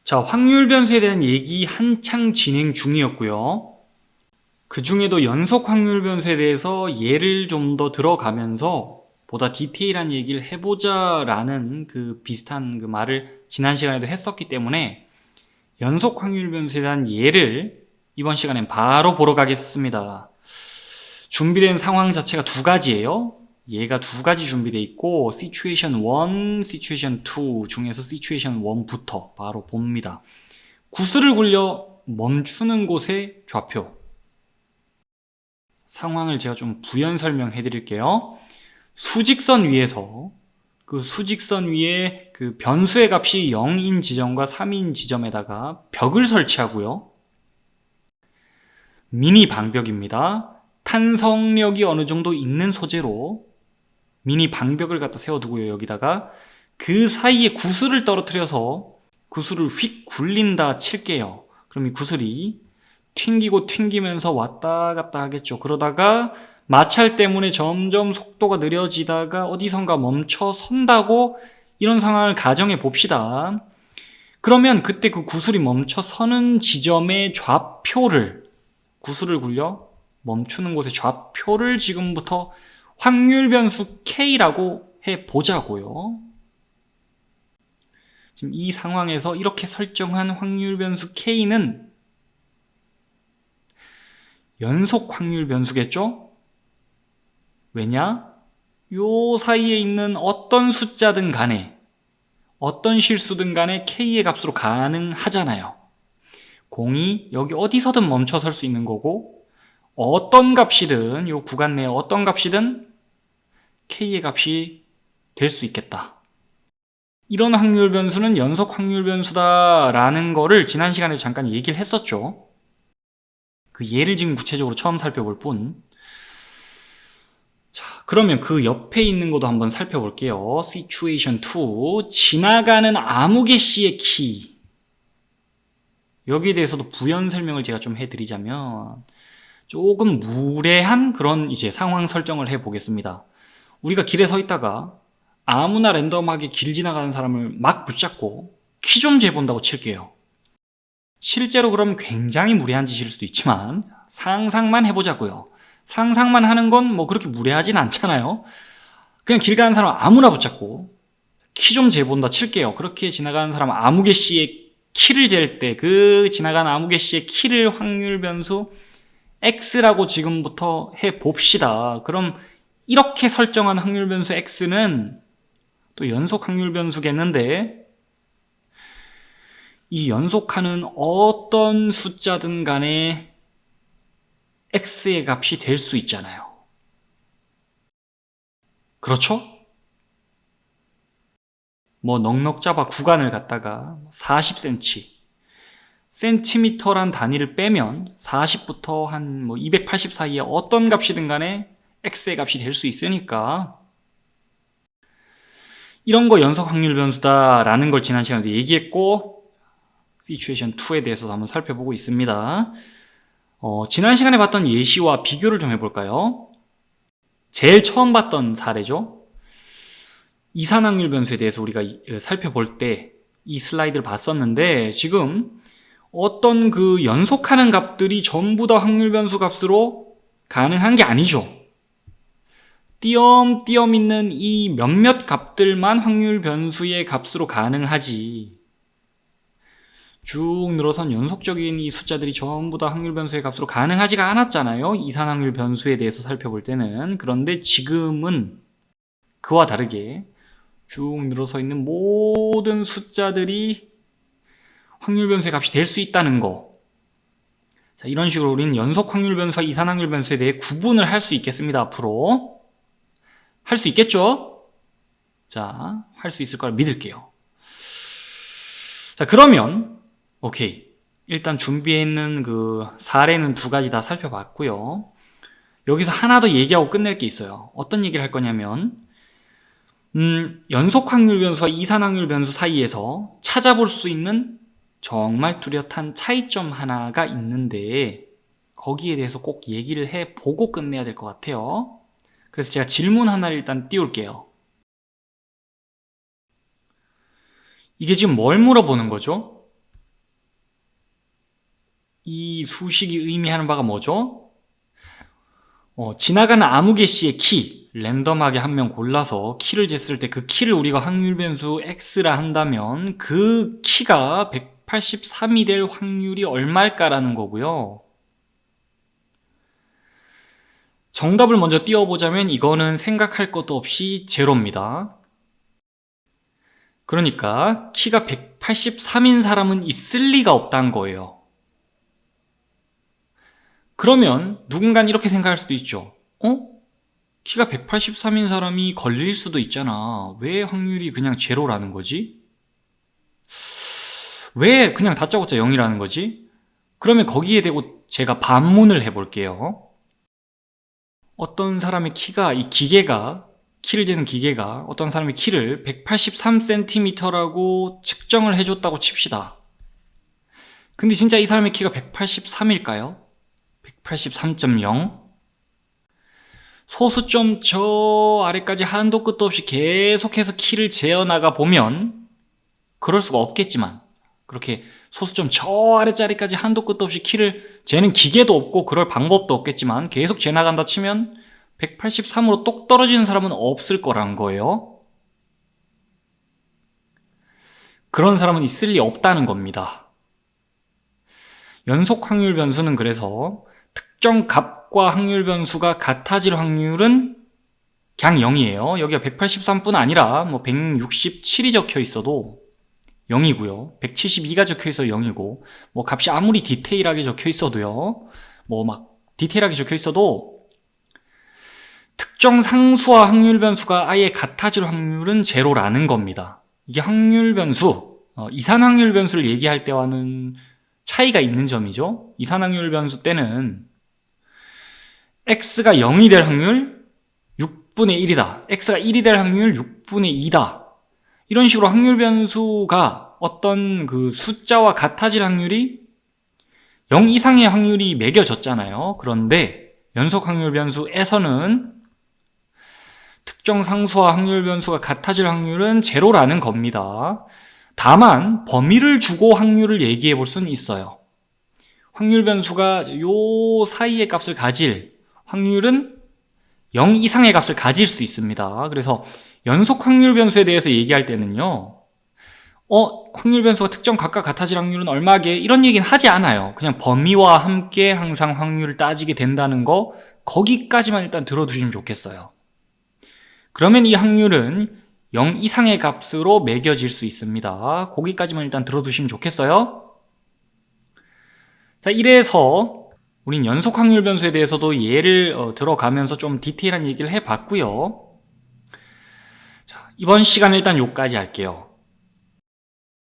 자, 확률 변수에 대한 얘기 한창 진행 중이었고요. 그 중에도 연속 확률 변수에 대해서 예를 좀 더 들어가면서 보다 디테일한 얘기를 해보자 라는 그 비슷한 그 말을 지난 시간에도 했었기 때문에 연속 확률 변수에 대한 예를 이번 시간엔 바로 보러 가겠습니다. 준비된 상황 자체가 두 가지예요. 얘가 두 가지 준비되어 있고 situation 1, situation 2 중에서 situation 1부터 바로 봅니다. 구슬을 굴려 멈추는 곳의 좌표. 상황을 제가 좀 부연 설명해 드릴게요. 수직선 위에서 그 수직선 위에 그 변수의 값이 0인 지점과 3인 지점에다가 벽을 설치하고요. 미니 방벽입니다. 탄성력이 어느 정도 있는 소재로 미니 방벽을 갖다 세워두고요. 여기다가 그 사이에 구슬을 떨어뜨려서 구슬을 휙 굴린다 칠게요. 그럼 이 구슬이 튕기고 튕기면서 왔다 갔다 하겠죠. 그러다가 마찰 때문에 점점 속도가 느려지다가 어디선가 멈춰 선다고 이런 상황을 가정해 봅시다. 그러면 그때 그 구슬이 멈춰 서는 지점의 좌표를, 구슬을 굴려 멈추는 곳의 좌표를 지금부터 확률 변수 K라고 해보자고요. 지금 이 상황에서 이렇게 설정한 확률 변수 K는 연속 확률 변수겠죠? 왜냐? 요 사이에 있는 어떤 숫자든 간에 어떤 실수든 간에 K의 값으로 가능하잖아요. 공이 여기 어디서든 멈춰 설 수 있는 거고 어떤 값이든 요 구간 내에 어떤 값이든 K의 값이 될 수 있겠다. 이런 확률 변수는 연속 확률 변수다라는 거를 지난 시간에 잠깐 얘기를 했었죠. 그 예를 지금 구체적으로 처음 살펴볼 뿐. 자, 그러면 그 옆에 있는 것도 한번 살펴볼게요. Situation 2, 지나가는 아무개씨의 키. 여기에 대해서도 부연 설명을 제가 좀 해드리자면 조금 무례한 그런 이제 상황 설정을 해보겠습니다. 우리가 길에 서 있다가 아무나 랜덤하게 길 지나가는 사람을 막 붙잡고 키 좀 재본다고 칠게요. 실제로 그럼 굉장히 무례한 짓일 수도 있지만 상상만 해보자고요. 상상만 하는 건 뭐 그렇게 무례하진 않잖아요. 그냥 길 가는 사람 아무나 붙잡고 키 좀 재본다 칠게요. 그렇게 지나가는 사람 아무개씨의 키를 잴 때 그 지나가는 아무개씨의 키를 확률 변수 X라고 지금부터 해봅시다. 그럼 이렇게 설정한 확률 변수 X는 또 연속 확률 변수겠는데 이 연속하는 어떤 숫자든 간에 X의 값이 될 수 있잖아요. 그렇죠? 뭐 넉넉 잡아 구간을 갖다가 40cm, 센티미터란 단위를 빼면 40부터 한 뭐 280 사이에 어떤 값이든 간에 X의 값이 될 수 있으니까 이런 거 연속 확률 변수다라는 걸 지난 시간에도 얘기했고 Situation 2에 대해서도 한번 살펴보고 있습니다. 지난 시간에 봤던 예시와 비교를 좀 해볼까요? 제일 처음 봤던 사례죠. 이산확률 변수에 대해서 우리가 살펴볼 때 이 슬라이드를 봤었는데 지금 어떤 그 연속하는 값들이 전부 다 확률 변수 값으로 가능한 게 아니죠. 띄엄띄엄 있는 이 몇몇 값들만 확률 변수의 값으로 가능하지 쭉 늘어선 연속적인 이 숫자들이 전부 다 확률 변수의 값으로 가능하지가 않았잖아요. 이산확률 변수에 대해서 살펴볼 때는. 그런데 지금은 그와 다르게 쭉 늘어서 있는 모든 숫자들이 확률 변수의 값이 될 수 있다는 거. 자, 이런 식으로 우리는 연속 확률 변수와 이산확률 변수에 대해 구분을 할 수 있겠습니다. 앞으로 할 수 있겠죠? 자, 할 수 있을 걸 믿을게요. 자, 그러면 오케이. 일단 준비해 있는 그 사례는 두 가지 다 살펴봤고요. 여기서 하나 더 얘기하고 끝낼 게 있어요. 어떤 얘기를 할 거냐면 연속 확률 변수와 이산 확률 변수 사이에서 찾아볼 수 있는 정말 뚜렷한 차이점 하나가 있는데 거기에 대해서 꼭 얘기를 해보고 끝내야 될 것 같아요. 그래서 제가 질문 하나를 일단 띄울게요. 이게 지금 뭘 물어보는 거죠? 이 수식이 의미하는 바가 뭐죠? 지나가는 아무 개씨의 키, 랜덤하게 한 명 골라서 키를 쟀을 때 그 키를 우리가 확률 변수 x라 한다면 그 키가 183이 될 확률이 얼마일까라는 거고요. 정답을 먼저 띄워보자면 이거는 생각할 것도 없이 제로입니다. 그러니까 키가 183인 사람은 있을 리가 없다는 거예요. 그러면 누군가는 이렇게 생각할 수도 있죠. 키가 183인 사람이 걸릴 수도 있잖아. 왜 확률이 그냥 제로라는 거지? 왜 그냥 다짜고짜 0이라는 거지? 그러면 거기에 대고 제가 반문을 해볼게요. 어떤 사람의 키가, 이 기계가, 키를 재는 기계가 어떤 사람의 키를 183cm라고 측정을 해줬다고 칩시다. 근데 진짜 이 사람의 키가 183일까요? 183.0? 소수점 저 아래까지 한도 끝도 없이 계속해서 키를 재어나가 보면 그럴 수가 없겠지만, 그렇게 소수점 저 아래짜리까지 한도 끝도 없이 키를 재는 기계도 없고 그럴 방법도 없겠지만 계속 재나간다 치면 183으로 똑 떨어지는 사람은 없을 거란 거예요. 그런 사람은 있을 리 없다는 겁니다. 연속 확률 변수는 그래서 특정 값과 확률 변수가 같아질 확률은 그냥 0이에요. 여기가 183뿐 아니라 167이 적혀 있어도 0이고요. 172가 적혀 있어도 0이고, 값이 아무리 디테일하게 적혀 있어도요. 디테일하게 적혀 있어도 특정 상수와 확률 변수가 아예 같아질 확률은 제로라는 겁니다. 이게 확률 변수, 이산 확률 변수를 얘기할 때와는 차이가 있는 점이죠. 이산 확률 변수 때는 x가 0이 될 확률 6분의 1이다. x가 1이 될 확률 6분의 2다. 이런 식으로 확률 변수가 어떤 그 숫자와 같아질 확률이 0 이상의 확률이 매겨졌잖아요. 그런데 연속 확률 변수에서는 특정 상수와 확률 변수가 같아질 확률은 제로라는 겁니다. 다만 범위를 주고 확률을 얘기해 볼 수는 있어요. 확률 변수가 요 사이의 값을 가질 확률은 0 이상의 값을 가질 수 있습니다. 그래서 연속 확률 변수에 대해서 얘기할 때는요, 확률 변수가 특정 값과 같아질 확률은 얼마게? 이런 얘기는 하지 않아요. 그냥 범위와 함께 항상 확률을 따지게 된다는 거, 거기까지만 일단 들어두시면 좋겠어요. 그러면 이 확률은 0 이상의 값으로 매겨질 수 있습니다. 거기까지만 일단 들어두시면 좋겠어요. 자, 이래서 우린 연속 확률 변수에 대해서도 예를 들어가면서 좀 디테일한 얘기를 해봤고요. 자, 이번 시간은 일단 여기까지 할게요.